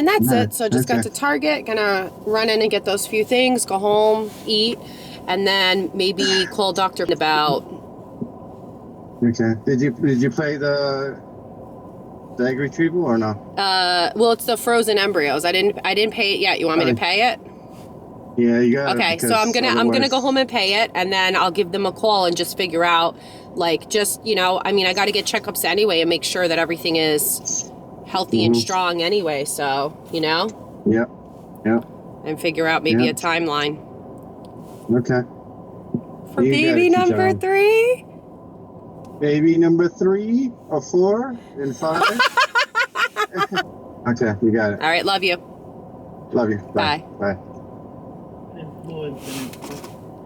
And that's it. So just got Okay. to Target, gonna run in and get those few things, go home, eat, and then maybe call doctor about. Okay. Did you play the egg retrieval or no? Well, it's the frozen embryos. I didn't pay it yet. You want me to pay it? Yeah, you got it. Okay, so I'm gonna go home and pay it, and then I'll give them a call and just figure out, like, just, you know, I mean, I got to get checkups anyway and make sure that everything is healthy and strong anyway. So, you know. Yep. Yep. And figure out maybe a timeline. Okay. For baby number 3. Baby number 3 or 4 and 5. Okay, you got it. All right, love you. Love you. Bye. Bye.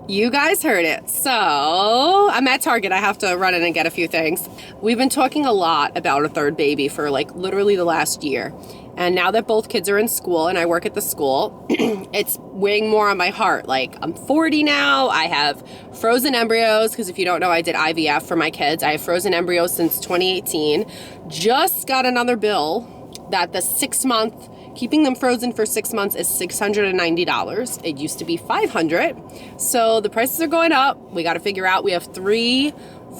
You guys heard it. So I'm at Target. I have to run in and get a few things. We've been talking a lot about a third baby for like literally the last year. And now that both kids are in school and I work at the school, it's weighing more on my heart. Like, I'm 40 now. I have frozen embryos, because if you don't know, I did IVF for my kids. I have frozen embryos since 2018. Just got another bill that the 6-month, keeping them frozen for 6 months is $690. It used to be $500. So the prices are going up. We got to figure out, we have 3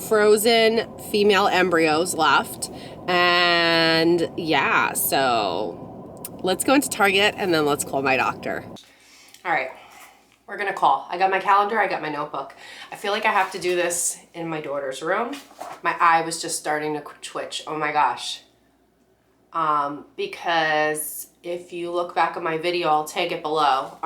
frozen female embryos left. And yeah, so let's go into Target and then let's call my doctor. All right, we're gonna call. I got my calendar, I got my notebook. I feel like I have to do this in my daughter's room. My eye was just starting to twitch, oh my gosh. Because if you look back at my video, I'll tag it below,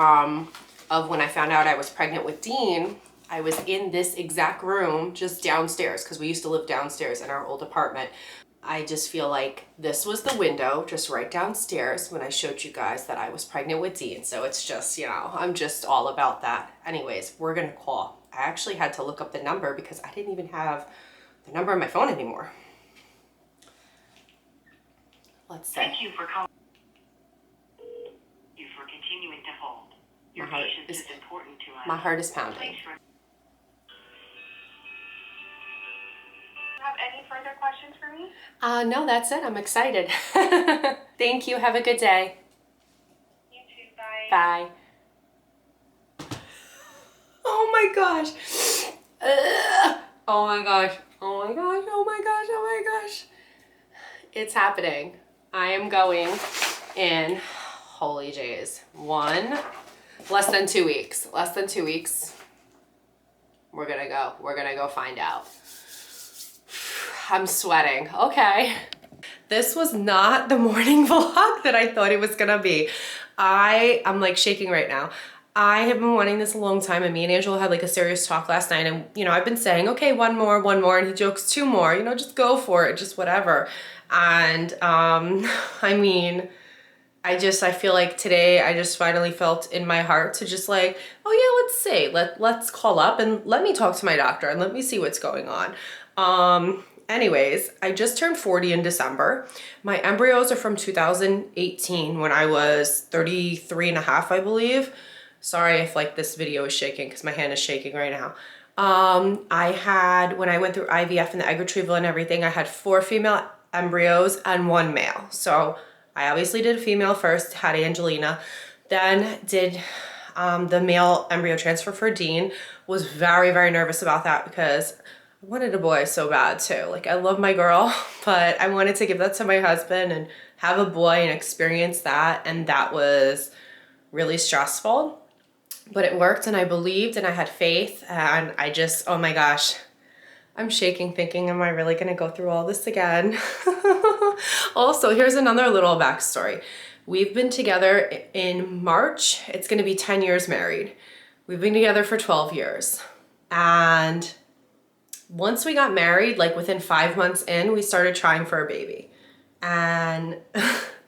of when I found out I was pregnant with Dean. I was in this exact room just downstairs, because we used to live downstairs in our old apartment. I just feel like this was the window just right downstairs when I showed you guys that I was pregnant with Dean. So it's just, you know, I'm just all about that. Anyways, we're gonna call. I actually had to look up the number because I didn't even have the number on my phone anymore. Let's see. Thank you for calling. You for continuing to hold. Your patience is important to us. My heart is pounding. Have any further questions for me? No, that's it. I'm excited. Thank you. Have a good day. You too. Bye. Bye. Oh my gosh. Oh my gosh. Oh my gosh. Oh my gosh. Oh my gosh. It's happening. I am going in, holy jays, less than 2 weeks. Less than 2 weeks. We're gonna go find out. I'm sweating. Okay. This was not the morning vlog that I thought it was gonna be. I'm like shaking right now. I have been wanting this a long time, and me and Angela had like a serious talk last night, and you know, I've been saying, okay, one more, and he jokes 2 more, you know, just go for it, just whatever. And I mean, I feel like today I just finally felt in my heart to just like, oh yeah, let's see, let's call up and let me talk to my doctor and let me see what's going on. Anyways, I just turned 40 in December. My embryos are from 2018 when I was 33 and a half, I believe. Sorry if like this video is shaking because my hand is shaking right now. I had, when I went through IVF and the egg retrieval and everything, I had 4 female embryos and 1 male. So I obviously did a female first, had Angelina, then did the male embryo transfer for Dean. Was very, very nervous about that because I wanted a boy so bad too. Like, I love my girl, but I wanted to give that to my husband and have a boy and experience that. And that was really stressful, but it worked, and I believed and I had faith, and I just, oh my gosh, I'm shaking thinking, am I really gonna go through all this again? Also, here's another little backstory. We've been together in March. It's gonna be 10 years married. We've been together for 12 years. And once we got married, like within 5 months in, we started trying for a baby. And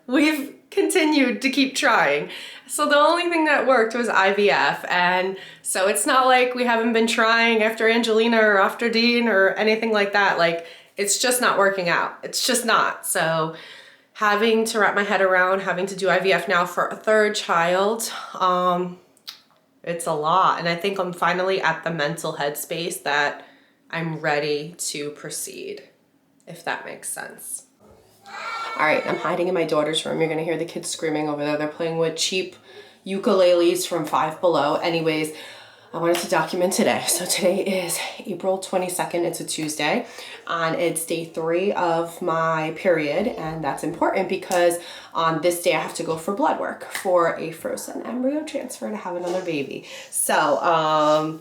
we've continued to keep trying. So the only thing that worked was IVF. And so it's not like we haven't been trying after Angelina or after Dean or anything like that. Like, it's just not working out. It's just not. So having to wrap my head around having to do IVF now for a 3rd child, it's a lot. And I think I'm finally at the mental headspace that I'm ready to proceed, if that makes sense. All right, I'm hiding in my daughter's room. You're gonna hear the kids screaming over there. They're playing with cheap ukuleles from Five Below. Anyways, I wanted to document today. So today is April 22nd. It's a Tuesday, and it's day 3 of my period. And that's important because on this day I have to go for blood work for a frozen embryo transfer to have another baby. So,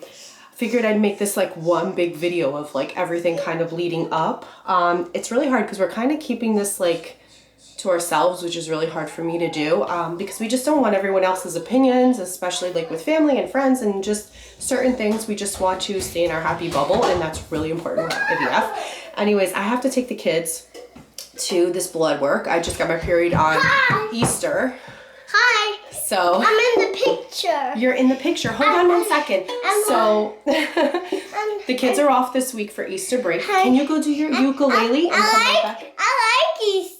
figured I'd make this like one big video of like everything kind of leading up. It's really hard because we're kind of keeping this like to ourselves, which is really hard for me to do, because we just don't want everyone else's opinions, especially like with family and friends and just certain things. We just want to stay in our happy bubble, and that's really important with IVF. Anyways, I have to take the kids to this blood work. I just got my period on Easter. Hi. So I'm in the picture. You're in the picture. Hold on one second. So the kids are off this week for Easter break. Can you go do your ukulele and come right back? I like Easter.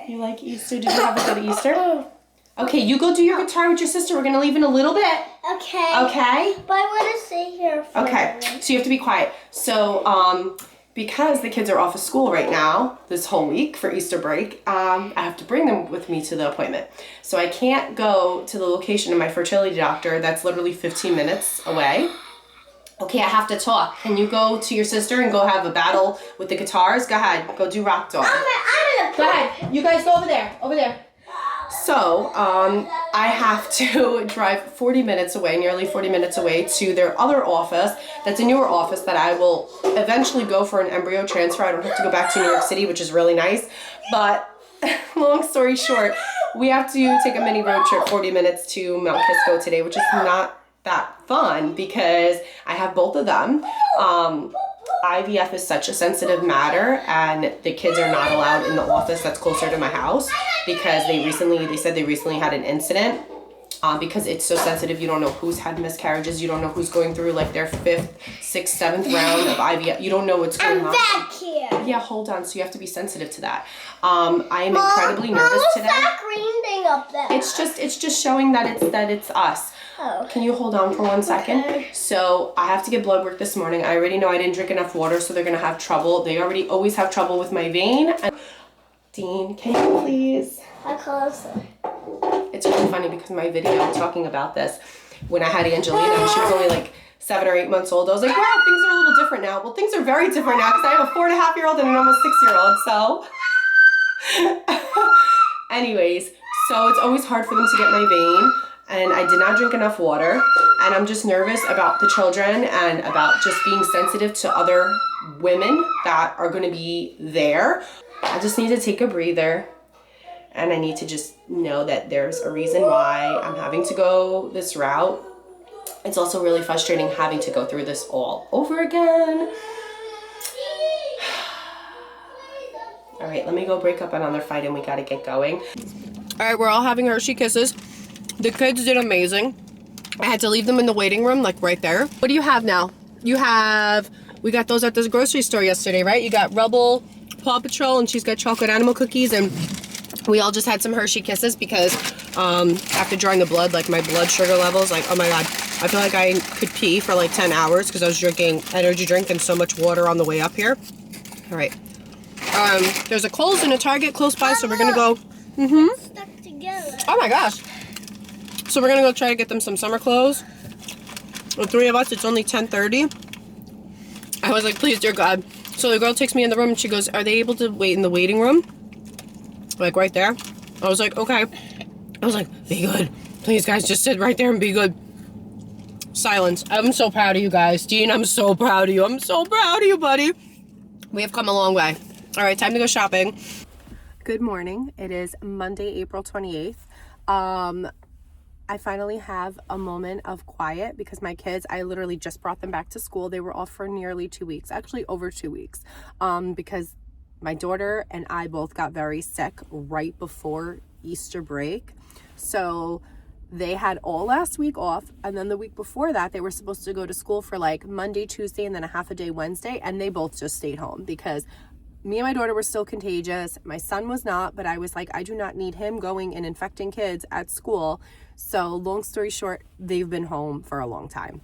You like Easter? Did you have a good Easter? Okay, you go do your guitar with your sister. We're gonna leave in a little bit. Okay. Okay? But I want to stay here for Okay, so you have to be quiet. So, because the kids are off of school right now, this whole week for Easter break, I have to bring them with me to the appointment. So I can't go to the location of my fertility doctor that's literally 15 minutes away. Okay, I have to talk. Can you go to your sister and go have a battle with the guitars? Go ahead, go do Rock Dog. I'm Go ahead, you guys go over there, over there. So, I have to drive 40 minutes away, nearly 40 minutes away, to their other office. That's a newer office that I will eventually go for an embryo transfer. I don't have to go back to New York City, which is really nice. But long story short, we have to take a mini road trip 40 minutes to Mount Kisco today, which is not that fun because I have both of them. IVF is such a sensitive matter, and the kids are not allowed in the office that's closer to my house because they said they recently had an incident. Because it's so sensitive, you don't know who's had miscarriages, you don't know who's going through like their 5th, 6th, 7th round of IVF. You don't know what's going on. I'm back here. Yeah, hold on. So you have to be sensitive to that. I am incredibly nervous today. What's that green thing up there? It's just showing that it's us. Oh. Can you hold on for 1 second? Okay. So I have to get blood work this morning. I already know I didn't drink enough water, so they're gonna have trouble. They already always have trouble with my vein. Dean, can you please? How close? It's really funny because my video talking about this, when I had Angelina, she was only like 7 or 8 months old. I was like, wow, things are a little different now. Well, things are very different now because I have a 4.5-year-old and an almost 6-year-old. So, anyways, so it's always hard for them to get my vein. And I did not drink enough water, and I'm just nervous about the children and about just being sensitive to other women that are going to be there. I just need to take a breather, and I need to just know that there's a reason why I'm having to go this route. It's also really frustrating having to go through this all over again. All right, let me go break up another fight, and we got to get going. All right, we're all having Hershey Kisses. The kids did amazing. I had to leave them in the waiting room, like right there. What do you have now? We got those at this grocery store yesterday, right? You got Rebel, Paw Patrol, and she's got chocolate animal cookies, and we all just had some Hershey Kisses because after drawing the blood, like my blood sugar levels, like, oh my God, I feel like I could pee for like 10 hours because I was drinking energy drink and so much water on the way up here. All right. There's a Kohl's and a Target close by, so we're gonna go. Stuck together. Oh my gosh. So we're gonna go try to get them some summer clothes. The 3 of us, it's only 10:30. I was like, please, dear God. So the girl takes me in the room and she goes, are they able to wait in the waiting room? Like right there. I was like, okay. I was like, be good. Please, guys, just sit right there and be good. Silence. I'm so proud of you guys. Dean, I'm so proud of you. I'm so proud of you, buddy. We have come a long way. All right, time to go shopping. Good morning. It is Monday, April 28th. I finally have a moment of quiet because my kids, I literally just brought them back to school. They were off for nearly 2 weeks, actually over 2 weeks, because my daughter and I both got very sick right before Easter break. So they had all last week off, and then the week before that, they were supposed to go to school for like Monday, Tuesday, and then a half a day Wednesday, and they both just stayed home because me and my daughter were still contagious. My son was not, but I was like, I do not need him going and infecting kids at school. So long story short, they've been home for a long time.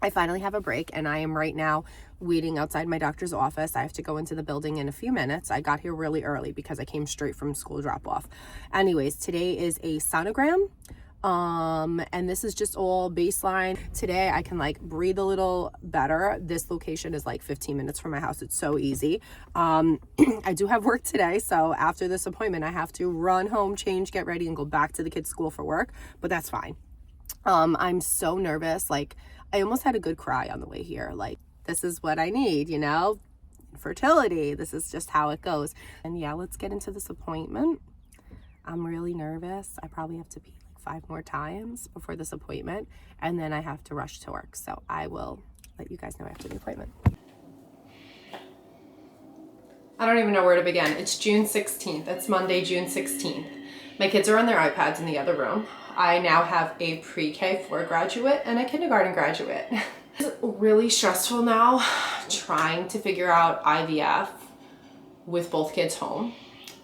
I finally have a break, and I am right now waiting outside my doctor's office. I have to go into the building in a few minutes. I got here really early because I came straight from school drop off. Anyways, today is a sonogram. And this is just all baseline. Today I can like breathe a little better. This location is like 15 minutes from my house. It's so easy. I do have work today, so after this appointment I have to run home, change, get ready, and go back to the kids' school for work, but that's fine. I'm so nervous. Like, I almost had a good cry on the way here. Like, this is what I need, you know? Fertility. This is just how it goes. And yeah, let's get into this appointment. I'm really nervous. I probably have to pee like 5 more times before this appointment, and then I have to rush to work. So I will let you guys know after the appointment. I don't even know where to begin. It's June 16th. It's Monday, June 16th. My kids are on their iPads in the other room. I now have a pre-K 4 graduate and a kindergarten graduate. It's really stressful now trying to figure out IVF with both kids home.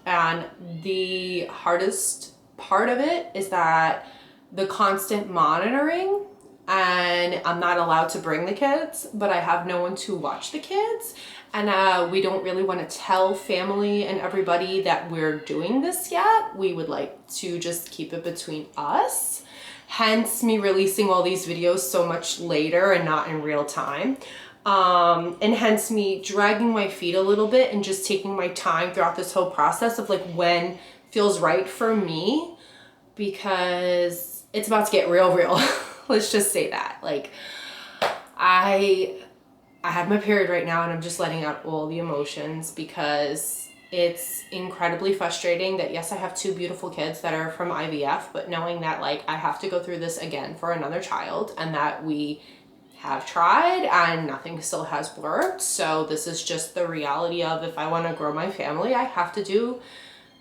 And the hardest part of it is that the constant monitoring, and I'm not allowed to bring the kids, but I have no one to watch the kids. And we don't really want to tell family and everybody that we're doing this yet. We would like to just keep it between us. Hence me releasing all these videos so much later and not in real time. And hence me dragging my feet a little bit and just taking my time throughout this whole process of like when feels right for me, because it's about to get real. Let's just say that. Like, I have my period right now and I'm just letting out all the emotions because it's incredibly frustrating that yes, I have 2 beautiful kids that are from IVF, but knowing that like I have to go through this again for another child, and that we have tried and nothing still has worked. So this is just the reality of, if I want to grow my family, I have to do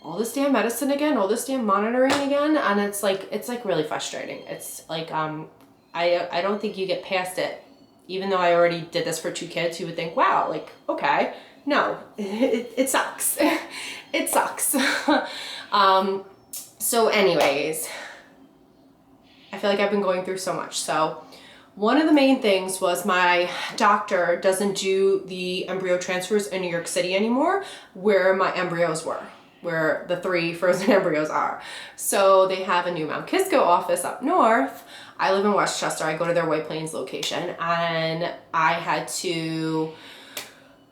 all this damn medicine again, all this damn monitoring again. And it's like really frustrating. It's like, I don't think you get past it. Even though I already did this for 2 kids, you would think, wow, like, okay. No, it sucks. It sucks. So anyways, I feel like I've been going through so much. So one of the main things was my doctor doesn't do the embryo transfers in New York City anymore, where my embryos were, where the 3 frozen embryos are. So they have a new Mount Kisco office up north. I live in Westchester. I go to their White Plains location, and I had to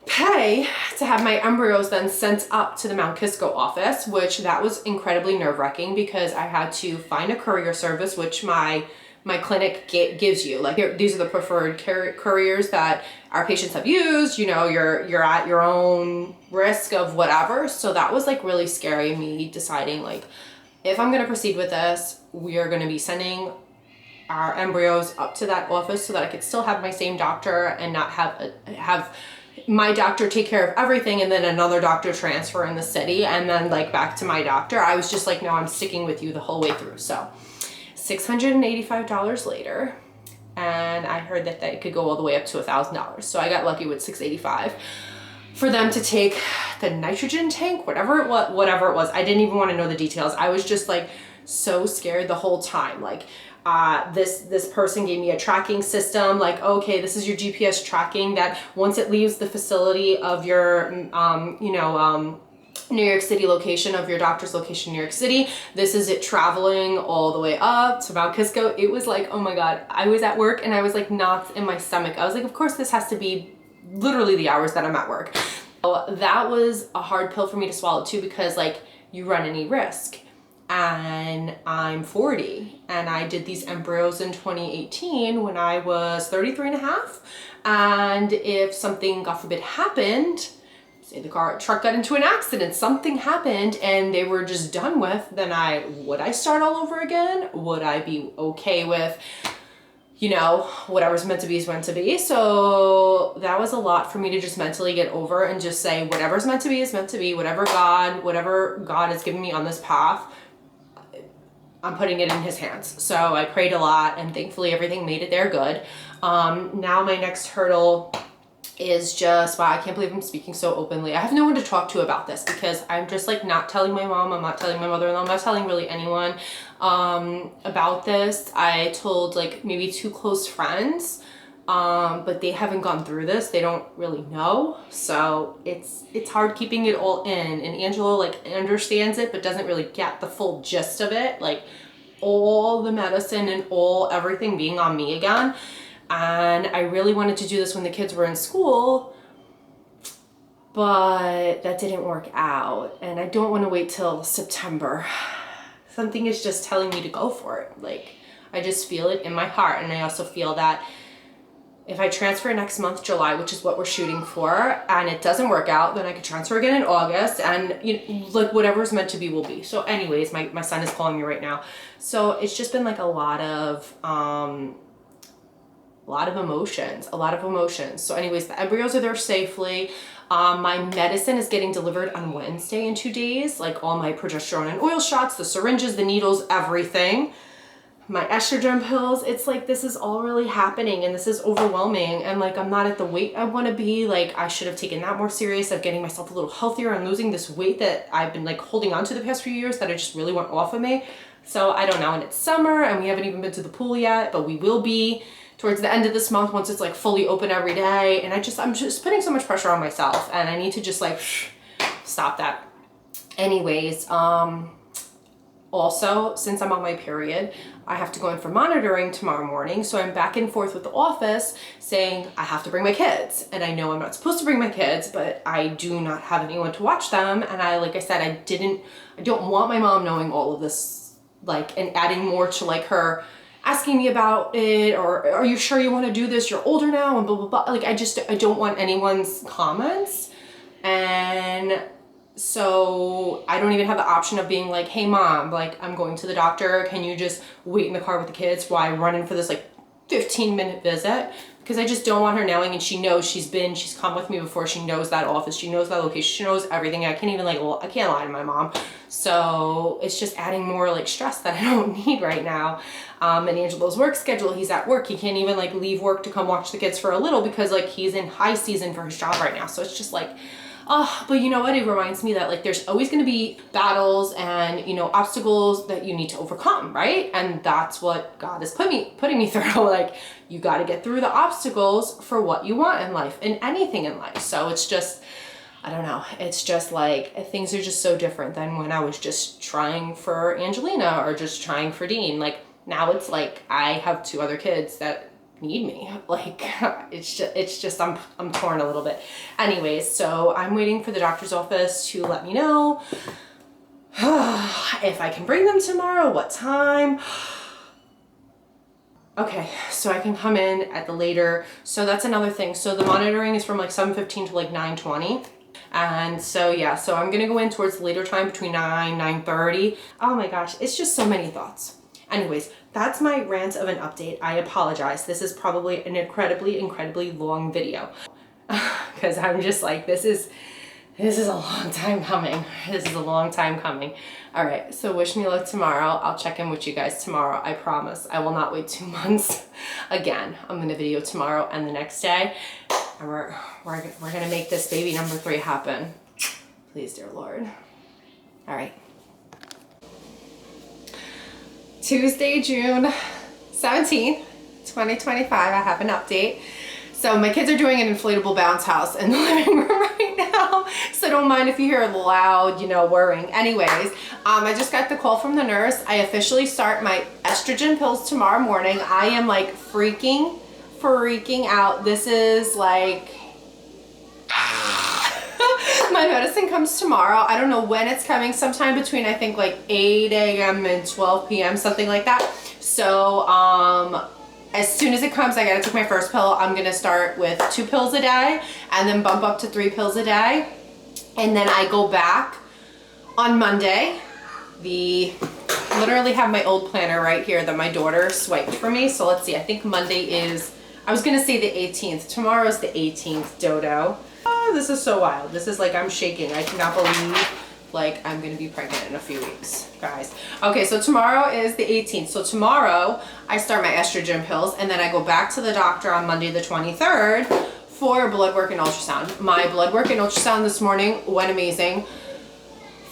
pay to have my embryos then sent up to the Mount Kisco office, which that was incredibly nerve-wracking because I had to find a courier service, which my clinic gives you. Like, these are the preferred couriers that our patients have used. You know, you're at your own risk of whatever. So that was like really scary, me deciding like, if I'm going to proceed with this, we are going to be sending our embryos up to that office so that I could still have my same doctor and not have my doctor take care of everything and then another doctor transfer in the city and then like back to my doctor. I was just like, no, I'm sticking with you the whole way through. So $685 later, and I heard that they could go all the way up to $1,000. So I got lucky with $685 for them to take the nitrogen tank, whatever it was. I didn't even want to know the details. I was just like so scared the whole time. Like, this person gave me a tracking system, like, okay, this is your GPS tracking, that once it leaves the facility of your, New York City location, of your doctor's location in New York City, this is it traveling all the way up to Mount Kisco. It was like, oh my God, I was at work and I was like knots in my stomach. I was like, of course this has to be literally the hours that I'm at work. So that was a hard pill for me to swallow too, because like, you run any risk. And I'm 40, and I did these embryos in 2018 when I was 33 and a half. And if something, God forbid, happened, say the truck got into an accident, something happened and they were just done with, then would I start all over again? Would I be okay with, whatever's meant to be is meant to be? So that was a lot for me to just mentally get over and just say, whatever's meant to be is meant to be. Whatever God has given me on this path, I'm putting it in his hands. So I prayed a lot, and thankfully everything made it there good. Now my next hurdle is just, wow, I can't believe I'm speaking so openly. I have no one to talk to about this because I'm just like not telling my mom, I'm not telling my mother-in-law, I'm not telling really anyone about this. I told like maybe 2 close friends, but they haven't gone through this. They don't really know. So it's hard keeping it all in. And Angelo like understands it, but doesn't really get the full gist of it. Like all the medicine and everything being on me again. And I really wanted to do this when the kids were in school, but that didn't work out. And I don't want to wait till September. Something is just telling me to go for it. Like, I just feel it in my heart. And I also feel that if I transfer next month, July, which is what we're shooting for, and it doesn't work out, then I could transfer again in August, and like whatever's meant to be will be. So anyways, my son is calling me right now. So it's just been like a lot of emotions. So anyways, the embryos are there safely. My medicine is getting delivered on Wednesday in 2 days, like all my progesterone and oil shots, the syringes, the needles, everything. My estrogen pills, it's like this is all really happening and this is overwhelming, and like I'm not at the weight I want to be. Like I should have taken that more serious of getting myself a little healthier and losing this weight that I've been like holding on to the past few years that I just really want off of me. So I don't know, and it's summer and we haven't even been to the pool yet, but we will be towards the end of this month once it's like fully open every day. And I'm just putting so much pressure on myself, and I need to just like stop that. Anyways, also, since I'm on my period, I have to go in for monitoring tomorrow morning. So I'm back and forth with the office saying I have to bring my kids. And I know I'm not supposed to bring my kids, but I do not have anyone to watch them. And like I said, I don't want my mom knowing all of this, like, and adding more to like her asking me about it, or are you sure you want to do this? You're older now, and blah, blah, blah. Like, I don't want anyone's comments. And so I don't even have the option of being like, hey mom, like I'm going to the doctor. Can you just wait in the car with the kids while I run in for this like 15-minute visit? Because I just don't want her knowing, and she knows she's come with me before. She knows that office, she knows that location, she knows everything. I can't even I can't lie to my mom. So it's just adding more like stress that I don't need right now. And Angelo's work schedule, he's at work. He can't even like leave work to come watch the kids for a little because like he's in high season for his job right now. So it's just like, oh, but you know what? It reminds me that like there's always going to be battles and, obstacles that you need to overcome, right? And that's what God is putting me through. Like, you got to get through the obstacles for what you want in life and anything in life. So it's just, I don't know. It's just like things are just so different than when I was just trying for Angelina or just trying for Dean. Like now it's like I have 2 other kids that need me. Like it's just I'm torn a little bit. Anyways, so I'm waiting for the doctor's office to let me know if I can bring them tomorrow, what time. Okay, so I can come in at the later. So that's another thing. So the monitoring is from like 7:15 to like 9:20. And so yeah, so I'm gonna go in towards the later time between 9:30. Oh my gosh, it's just so many thoughts. Anyways, that's my rant of an update. I apologize. This is probably an incredibly long video because I'm just like, this is a long time coming. This is a long time coming. All right, so wish me luck tomorrow. I'll check in with you guys tomorrow. I promise. I will not wait 2 months. Again, I'm gonna video tomorrow and the next day, and we're gonna make this baby number 3 happen. Please, dear Lord. All right. Tuesday, June 17th, 2025, I have an update. So my kids are doing an inflatable bounce house in the living room right now. So don't mind if you hear loud, whirring. Anyways, I just got the call from the nurse. I officially start my estrogen pills tomorrow morning. I am like freaking out. This is like, my medicine comes tomorrow. I don't know when it's coming, sometime between I think like 8 a.m. and 12 p.m., something like that. So as soon as it comes, I gotta take my first pill. I'm gonna start with 2 pills a day and then bump up to 3 pills a day. And then I go back on Monday. Literally have my old planner right here that my daughter swiped for me. So let's see, I think Monday is, I was gonna say the 18th. Tomorrow's the 18th, Dodo. Oh, this is so wild. This is like, I'm shaking. I cannot believe like I'm gonna be pregnant in a few weeks, guys. Okay, so tomorrow is the 18th. So tomorrow I start my estrogen pills and then I go back to the doctor on Monday the 23rd for blood work and ultrasound. My blood work and ultrasound this morning went amazing.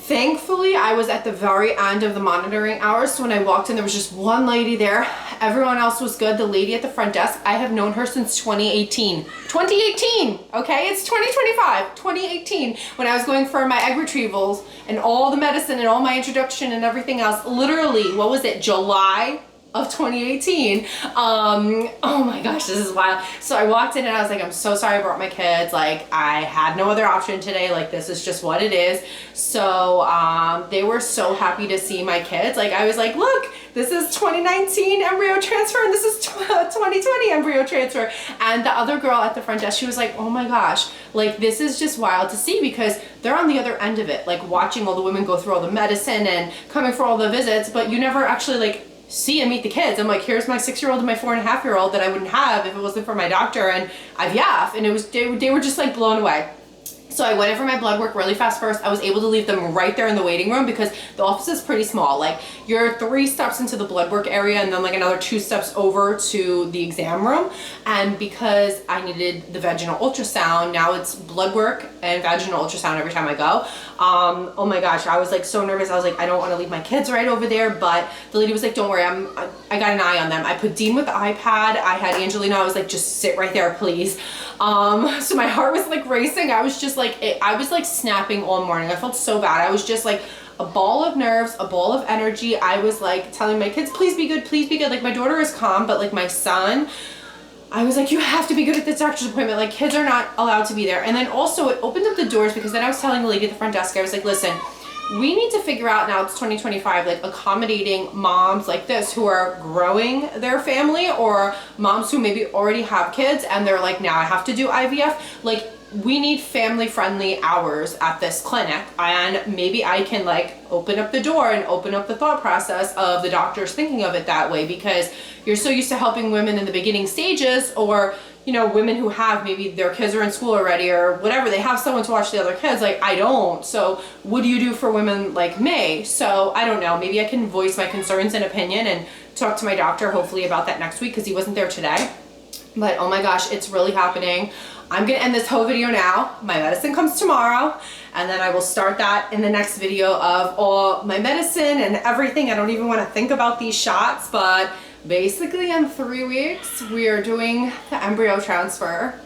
Thankfully, I was at the very end of the monitoring hours. So when I walked in, there was just one lady there. Everyone else was good. The lady at the front desk, I have known her since 2018. 2018, okay? It's 2025, 2018. When I was going for my egg retrievals and all the medicine and all my introduction and everything else, literally, what was it, July of 2018. Oh my gosh, this is wild. So I walked in and I was like, I'm so sorry I brought my kids. Like, I had no other option today. Like, this is just what it is. So they were so happy to see my kids. Like, I was like, look, this is 2019 embryo transfer and this is 2020 embryo transfer. And the other girl at the front desk, she was like, oh my gosh, like, this is just wild to see, because they're on the other end of it, like watching all the women go through all the medicine and coming for all the visits, but you never actually like see and meet the kids. I'm like, here's my 6-year-old and my 4.5-year-old that I wouldn't have if it wasn't for my doctor and IVF. And it was, they were just like blown away. So I went in for my blood work really fast first. I was able to leave them right there in the waiting room because the office is pretty small. Like, you're 3 steps into the blood work area and then like another 2 steps over to the exam room. And because I needed the vaginal ultrasound, now it's blood work and vaginal ultrasound every time I go. Oh my gosh, I was like so nervous. I was like, I don't want to leave my kids right over there, but the lady was like, don't worry, I got an eye on them. I put Dean with the iPad. I had Angelina. I was like, just sit right there, please. So my heart was like racing. I was just like, I was like snapping all morning. I felt so bad. I was just like a ball of nerves, a ball of energy. I was like telling my kids, please be good, please be good. Like, my daughter is calm, but like my son, I was like, you have to be good at this doctor's appointment. Like, kids are not allowed to be there. And then also it opened up the doors, because then I was telling the lady at the front desk, I was like, listen, we need to figure out, now it's 2025, like accommodating moms like this who are growing their family, or moms who maybe already have kids and they're like, now I have to do IVF. Like, we need family friendly hours at this clinic, and maybe I can like open up the door and open up the thought process of the doctors thinking of it that way, because you're so used to helping women in the beginning stages, or you know, women who have maybe their kids are in school already or whatever, they have someone to watch the other kids. Like, I don't. So what do you do for women like me? So I don't know, maybe I can voice my concerns and opinion and talk to my doctor hopefully about that next week, because he wasn't there today. But oh my gosh, it's really happening. I'm gonna end this whole video now. My medicine comes tomorrow, and then I will start that in the next video of all my medicine and everything. I don't even want to think about these shots, but basically in 3 weeks, we are doing the embryo transfer.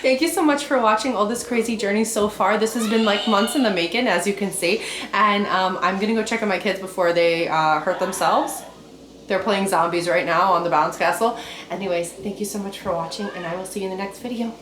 Thank you so much for watching all this crazy journey so far. This has been like months in the making, as you can see. And I'm gonna go check on my kids before they hurt themselves. They're playing zombies right now on the bounce castle. Anyways, thank you so much for watching, and I will see you in the next video.